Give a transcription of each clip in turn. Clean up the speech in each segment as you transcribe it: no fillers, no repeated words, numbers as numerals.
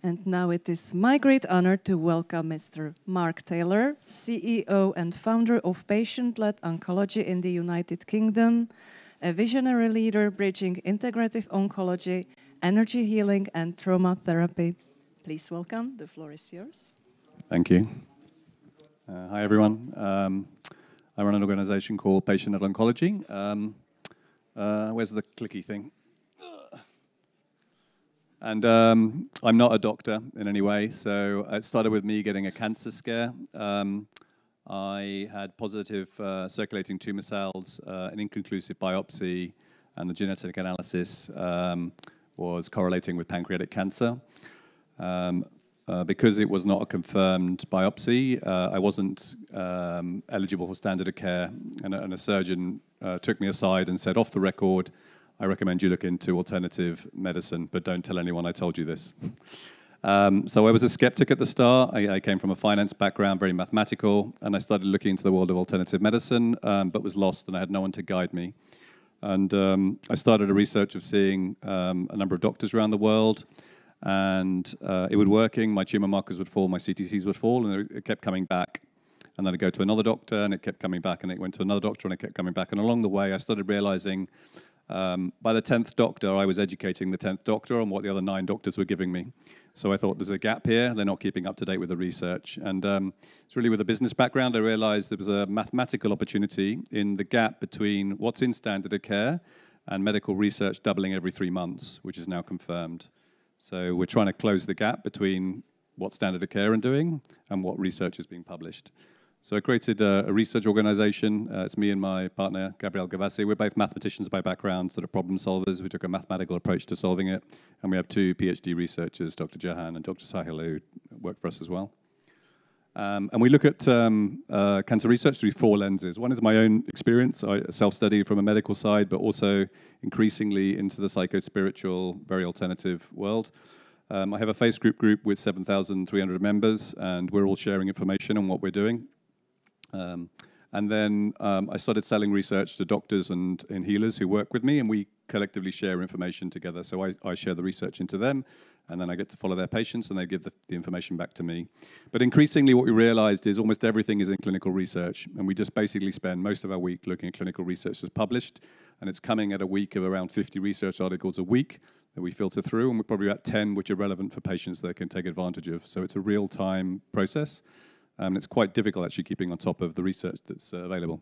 And now it is my great honor to welcome Mr. Mark Taylor, CEO and founder of Patient-Led Oncology in the United Kingdom, a visionary leader bridging integrative oncology, energy healing, and trauma therapy. Please welcome. The floor is yours. Thank you. Hi, everyone. I run an organization called Patient-Led Oncology. Where's the clicky thing? And I'm not a doctor in any way, so it started with me getting a cancer scare. I had positive circulating tumor cells, an inconclusive biopsy, and the genetic analysis was correlating with pancreatic cancer. Because it was not a confirmed biopsy, I wasn't eligible for standard of care, and a surgeon took me aside and said, off the record, I recommend you look into alternative medicine, but don't tell anyone I told you this. So I was a skeptic at the start. I came from a finance background, very mathematical, and I started looking into the world of alternative medicine, but was lost and I had no one to guide me. And I started a research of seeing a number of doctors around the world, and it was working. My tumor markers would fall, my CTCs would fall, and it kept coming back. And then I'd go to another doctor, and it kept coming back, and it went to another doctor, and it kept coming back. And along the way, I started realizing by the 10th doctor, I was educating the 10th doctor on what the other 9 doctors were giving me. So I thought, there's a gap here. They're not keeping up to date with the research. And it's really with a business background, I realized there was a mathematical opportunity in the gap between what's in standard of care and medical research doubling every 3 months, which is now confirmed. So we're trying to close the gap between what standard of care are doing and what research is being published. So I created a research organization. It's me and my partner, Gabriel Gavassi. We're both mathematicians by background, sort of problem solvers. We took a mathematical approach to solving it. And we have 2 PhD researchers, Dr. Jahan and Dr. Sahil, who work for us as well. And we look at cancer research through 4 lenses. One is my own experience. I self-study from a medical side, but also increasingly into the psycho-spiritual, very alternative world. I have a Facebook group with 7,300 members, and we're all sharing information on what we're doing. And then I started selling research to doctors and healers who work with me, and we collectively share information together. So I share the research into them, and then I get to follow their patients, and they give the information back to me. But increasingly what we realized is almost everything is in clinical research, and we just basically spend most of our week looking at clinical research that's published, and it's coming at a week of around 50 research articles a week that we filter through, and we're probably at 10 which are relevant for patients that they can take advantage of. So it's a real-time process. It's quite difficult actually keeping on top of the research that's available.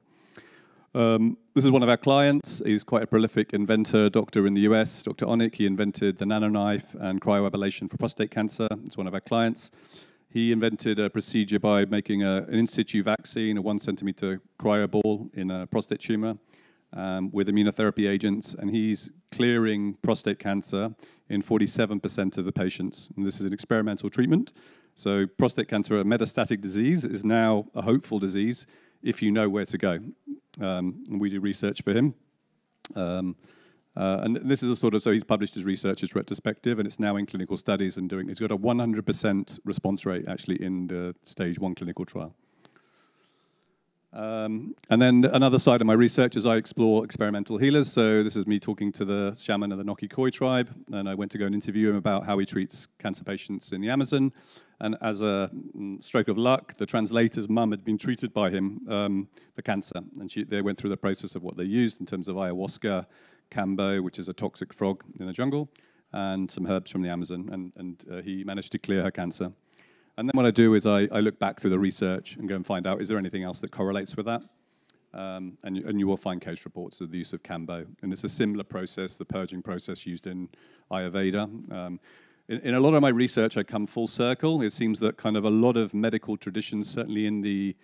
This is one of our clients. He's quite a prolific inventor, doctor in the US, Dr. Onik. He invented the nanoknife and cryoablation for prostate cancer. It's one of our clients. He invented a procedure by making an in situ vaccine, a 1 centimeter cryoball in a prostate tumor with immunotherapy agents, and he's clearing prostate cancer in 47% of the patients. And this is an experimental treatment. So prostate cancer, a metastatic disease, is now a hopeful disease if you know where to go. And we do research for him. And this is a sort of, so he's published his research, his retrospective, and it's now in clinical studies and he's got a 100% response rate actually in the stage 1 clinical trial. And then another side of my research is I explore experimental healers. So this is me talking to the shaman of the Noki Khoi tribe, and I went to go and interview him about how he treats cancer patients in the Amazon. And as a stroke of luck, the translator's mum had been treated by him for cancer. And they went through the process of what they used in terms of ayahuasca, kambo, which is a toxic frog in the jungle, and some herbs from the Amazon. And he managed to clear her cancer. And then what I do is I look back through the research and go and find out, is there anything else that correlates with that? And you will find case reports of the use of kambo. And it's a similar process, the purging process used in Ayurveda. In a lot of my research, I come full circle. It seems that kind of a lot of medical traditions, certainly in the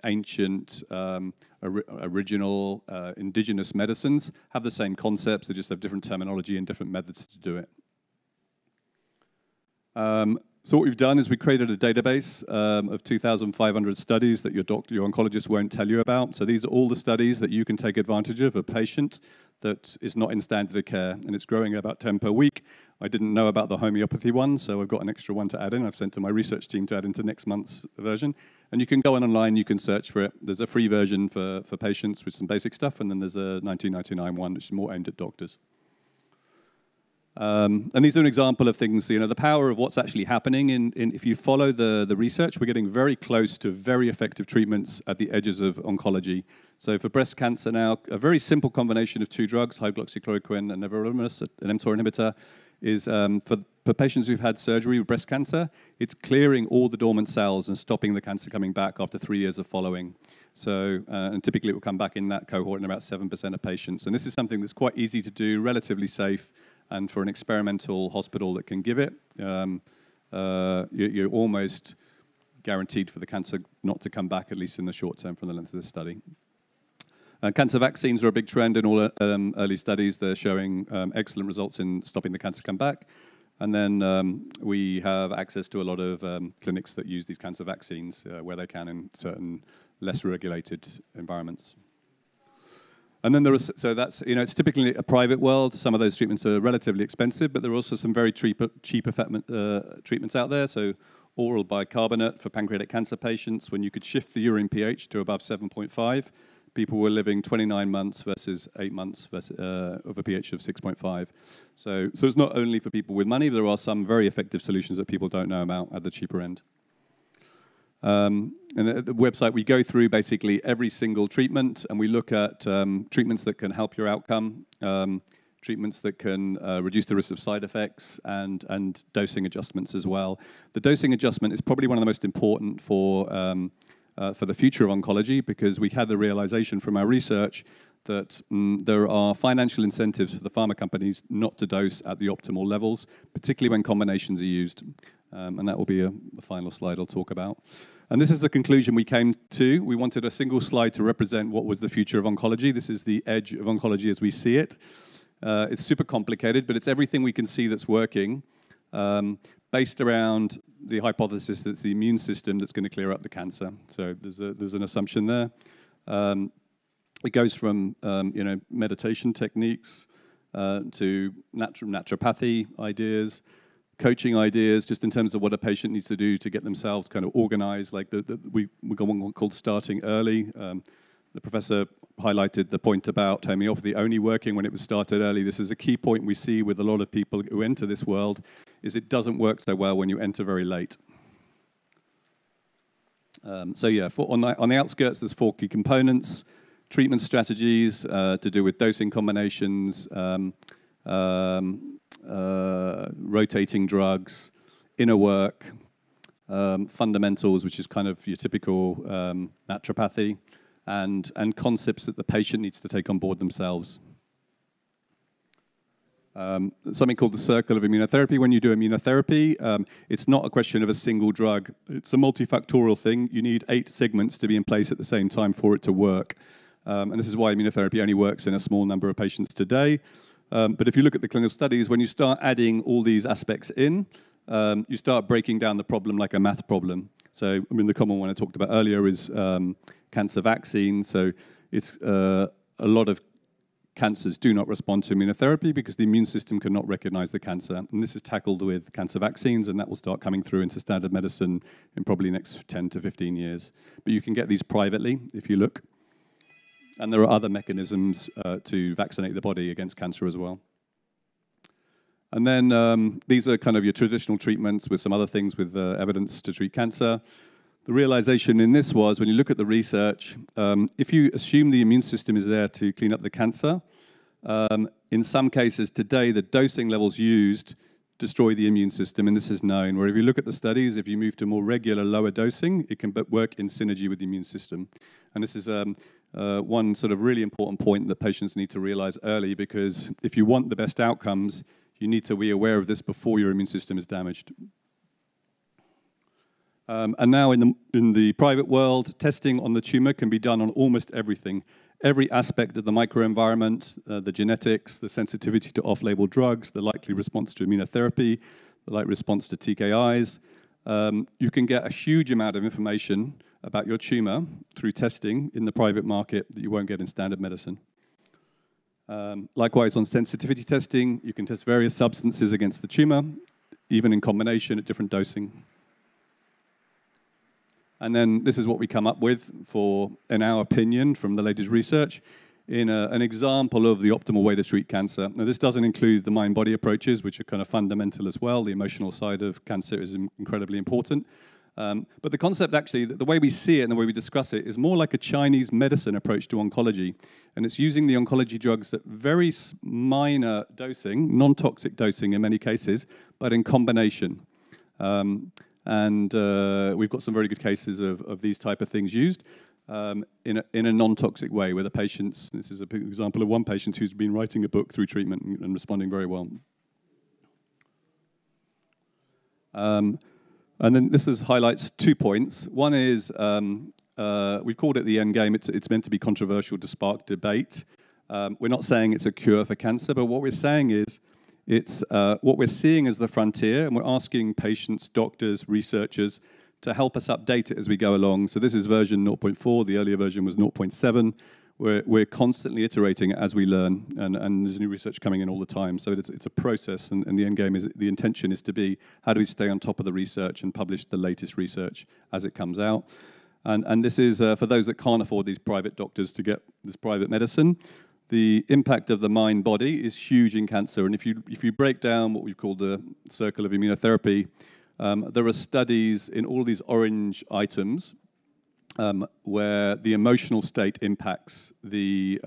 ancient, original, indigenous medicines, have the same concepts. They just have different terminology and different methods to do it. So what we've done is we created a database of 2,500 studies that your oncologist won't tell you about. So these are all the studies that you can take advantage of, a patient that is not in standard of care, and it's growing at about 10 per week. I didn't know about the homeopathy one, so I've got an extra one to add in. I've sent to my research team to add into next month's version. And you can go online, you can search for it. There's a free version for patients with some basic stuff, and then there's a $19.99 one, which is more aimed at doctors. And these are an example of things, the power of what's actually happening. If you follow the research, we're getting very close to very effective treatments at the edges of oncology. So for breast cancer now, a very simple combination of two drugs, hydroxychloroquine and everolimus, an mTOR inhibitor, is for patients who've had surgery with breast cancer, it's clearing all the dormant cells and stopping the cancer coming back after 3 years of following. So, and typically it will come back in that cohort in about 7% of patients. And this is something that's quite easy to do, relatively safe, and for an experimental hospital that can give it, you're almost guaranteed for the cancer not to come back, at least in the short term from the length of the study. Cancer vaccines are a big trend in all early studies. They're showing excellent results in stopping the cancer come back. And then we have access to a lot of clinics that use these cancer vaccines where they can in certain less regulated environments. And then so that's, it's typically a private world. Some of those treatments are relatively expensive, but there are also some very cheap treatments out there. So oral bicarbonate for pancreatic cancer patients, when you could shift the urine pH to above 7.5, people were living 29 months versus 8 months of a pH of 6.5. So it's not only for people with money, but there are some very effective solutions that people don't know about at the cheaper end. And at the website, we go through basically every single treatment, and we look at treatments that can help your outcome, treatments that can reduce the risk of side effects, and dosing adjustments as well. The dosing adjustment is probably one of the most important for the future of oncology, because we had the realization from our research that there are financial incentives for the pharma companies not to dose at the optimal levels, particularly when combinations are used. And that will be a final slide I'll talk about. And this is the conclusion we came to. We wanted a single slide to represent what was the future of oncology. This is the edge of oncology as we see it. It's super complicated, but it's everything we can see that's working, based around the hypothesis that it's the immune system that's going to clear up the cancer. So there's an assumption there. It goes from meditation techniques to naturopathy ideas, coaching ideas, just in terms of what a patient needs to do to get themselves kind of organized. Like we got one called starting early. The professor highlighted the point about homeopathy only working when it was started early. This is a key point we see with a lot of people who enter this world, is it doesn't work so well when you enter very late. So yeah, on the outskirts, there's 4 key components: treatment strategies to do with dosing combinations, rotating drugs, inner work, fundamentals, which is kind of your typical naturopathy, and concepts that the patient needs to take on board themselves. Something called the circle of immunotherapy. When you do immunotherapy, it's not a question of a single drug. It's a multifactorial thing. You need 8 segments to be in place at the same time for it to work. And this is why immunotherapy only works in a small number of patients today. But if you look at the clinical studies, when you start adding all these aspects in, you start breaking down the problem like a math problem. So, the common one I talked about earlier is cancer vaccines. So it's a lot of cancers do not respond to immunotherapy because the immune system cannot recognize the cancer. And this is tackled with cancer vaccines, and that will start coming through into standard medicine in probably the next 10 to 15 years. But you can get these privately if you look. And there are other mechanisms to vaccinate the body against cancer as well. And then these are kind of your traditional treatments with some other things with evidence to treat cancer. The realization in this was, when you look at the research, if you assume the immune system is there to clean up the cancer, in some cases today the dosing levels used destroy the immune system, and this is known. Where if you look at the studies, if you move to more regular, lower dosing, it can work in synergy with the immune system. And this is one sort of really important point that patients need to realize early, because if you want the best outcomes, you need to be aware of this before your immune system is damaged. And now in the private world, testing on the tumor can be done on almost everything. Every aspect of the microenvironment, the genetics, the sensitivity to off-label drugs, the likely response to immunotherapy, the likely response to TKIs. You can get a huge amount of information about your tumor through testing in the private market that you won't get in standard medicine. Likewise, on sensitivity testing, you can test various substances against the tumor, even in combination at different dosing. And then this is what we come up with for, in our opinion, from the latest research, in an example of the optimal way to treat cancer. Now, this doesn't include the mind-body approaches, which are kind of fundamental as well. The emotional side of cancer is incredibly important. But the concept, actually, the way we see it and the way we discuss it is more like a Chinese medicine approach to oncology. And it's using the oncology drugs at very minor dosing, non-toxic dosing in many cases, but in combination. We've got some very good cases of these type of things used. In a non-toxic way, where the patients, this is a big example of one patient who's been writing a book through treatment and responding very well. And then this highlights 2 points. One is, we've called it the Endgame. It's meant to be controversial to spark debate. We're not saying it's a cure for cancer, but what we're saying is, it's what we're seeing as the frontier, and we're asking patients, doctors, researchers, to help us update it as we go along. So this is version 0.4, the earlier version was 0.7. We're constantly iterating as we learn, and there's new research coming in all the time. So it's a process, and the end game is, the intention is to be, how do we stay on top of the research and publish the latest research as it comes out? And this is, for those that can't afford these private doctors to get this private medicine, the impact of the mind-body is huge in cancer. And if you break down what we've called the circle of immunotherapy, there are studies in all these orange items where the emotional state impacts the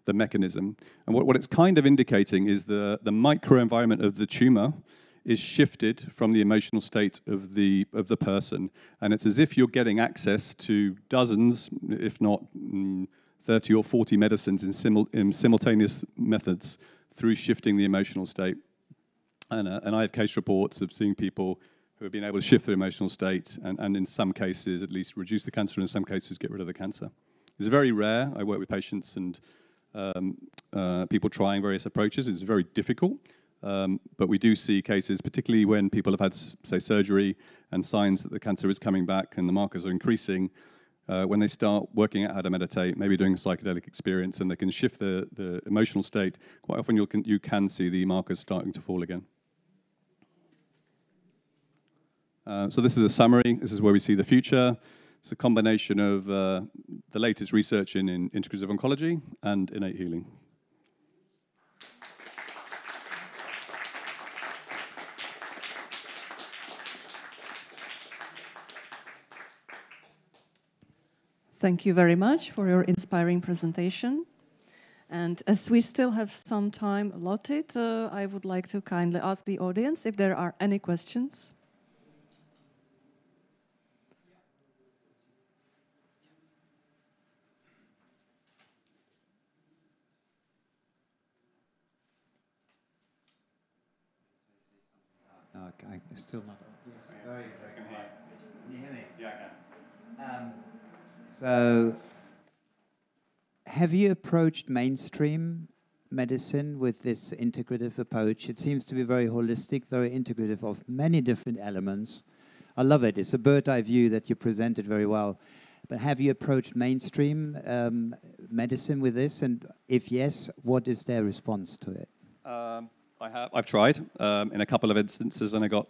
mechanism. And what it's kind of indicating is the microenvironment of the tumor is shifted from the emotional state of the person. And it's as if you're getting access to dozens, if not 30 or 40 medicines in simultaneous methods through shifting the emotional state. And I have case reports of seeing people who have been able to shift their emotional state and in some cases at least reduce the cancer, and in some cases get rid of the cancer. It's very rare. I work with patients and people trying various approaches. It's very difficult, but we do see cases, particularly when people have had, say, surgery and signs that the cancer is coming back and the markers are increasing, when they start working out how to meditate, maybe doing a psychedelic experience, and they can shift the emotional state, quite often you can see the markers starting to fall again. So this is a summary. This is where we see the future. It's a combination of the latest research in integrative oncology and innate healing. Thank you very much for your inspiring presentation. And as we still have some time allotted, I would like to kindly ask the audience if there are any questions. Okay, still not. Yes, very good. Can you hear me? Yeah, I can. So, have you approached mainstream medicine with this integrative approach? It seems to be very holistic, very integrative of many different elements. I love it. It's a bird's eye view that you presented very well. But have you approached mainstream medicine with this? And if yes, what is their response to it? I've tried in a couple of instances, and I got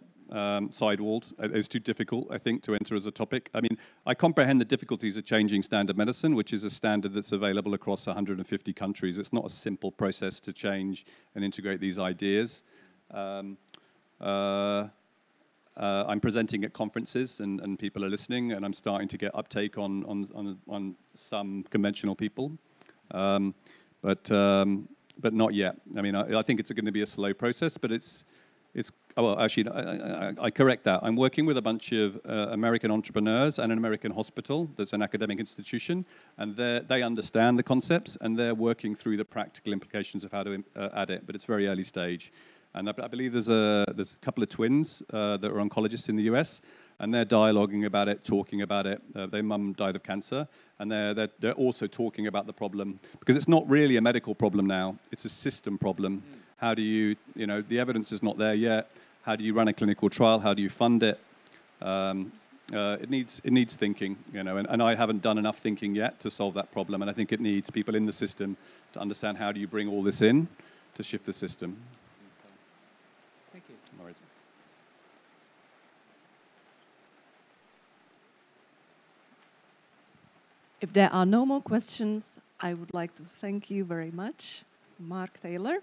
sidewalled. It's too difficult, I think, to enter as a topic. I mean, I comprehend the difficulties of changing standard medicine, which is a standard that's available across 150 countries. It's not a simple process to change and integrate these ideas. I'm presenting at conferences, and people are listening, and I'm starting to get uptake on some conventional people. But not yet. I mean, I think it's going to be a slow process, but it's well, actually, I correct that. I'm working with a bunch of American entrepreneurs and an American hospital that's an academic institution, and they understand the concepts, and they're working through the practical implications of how to add it, but it's very early stage. And I believe there's a couple of twins that are oncologists in the US, and they're dialoguing about it, talking about it. Their mum died of cancer, and they're also talking about the problem, because it's not really a medical problem now, it's a system problem. How do you, the evidence is not there yet. How do you run a clinical trial? How do you fund it? It needs thinking, and I haven't done enough thinking yet to solve that problem, and I think it needs people in the system to understand how do you bring all this in to shift the system. Thank you. No worries. If there are no more questions, I would like to thank you very much, Mark Taylor.